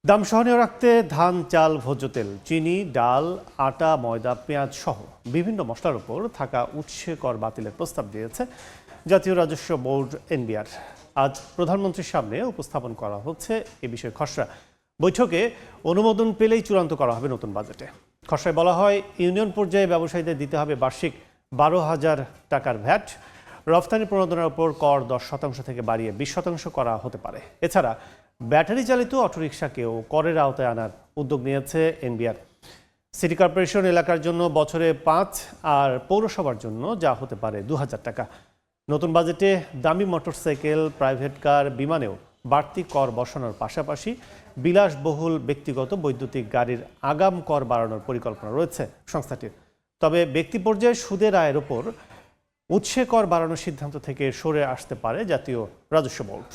দাম সহনীয় রাখতে ধান, চাল, ভোজ্য তেল, চিনি, ডাল, আটা, ময়দা, পেঁয়াজ সহ বিভিন্ন মশলার উপর থাকা উৎসে কর বাতিলের প্রস্তাব দিয়েছে জাতীয় রাজস্ব বোর্ড এনবিআর। আজ প্রধানমন্ত্রীর সামনে উপস্থাপন করা হচ্ছে এ বিষয়ে খসড়া। বৈঠকে অনুমোদন পেলেই চূড়ান্ত করা হবে নতুন বাজেটে। খসড়ায় বলা হয়, ইউনিয়ন পর্যায়ে ব্যবসায়ীদের দিতে হবে বার্ষিক 12,000 টাকার ভ্যাট। রফতানি প্রণোদনার উপর কর 10% থেকে বাড়িয়ে 20% করা হতে পারে। এছাড়া ব্যাটারি চালিত অটোরিকশাকেও করের আওতায় আনার উদ্যোগ নিয়েছে এনবিআর। সিটি কর্পোরেশন এলাকার জন্য বছরে 5 আর পৌরসভার জন্য যা হতে পারে 2,000 টাকা। নতুন বাজেটে দামি মোটরসাইকেল, প্রাইভেট কার, বিমানেও বাড়তি কর বসানোর পাশাপাশি বিলাসবহুল ব্যক্তিগত বৈদ্যুতিক গাড়ির আগাম কর বাড়ানোর পরিকল্পনা রয়েছে সংস্থাটির। তবে ব্যক্তি পর্যায়ে সুদের আয়ের ওপর উৎসে কর বাড়ানোর সিদ্ধান্ত থেকে সরে আসতে পারে জাতীয় রাজস্ব বোর্ড।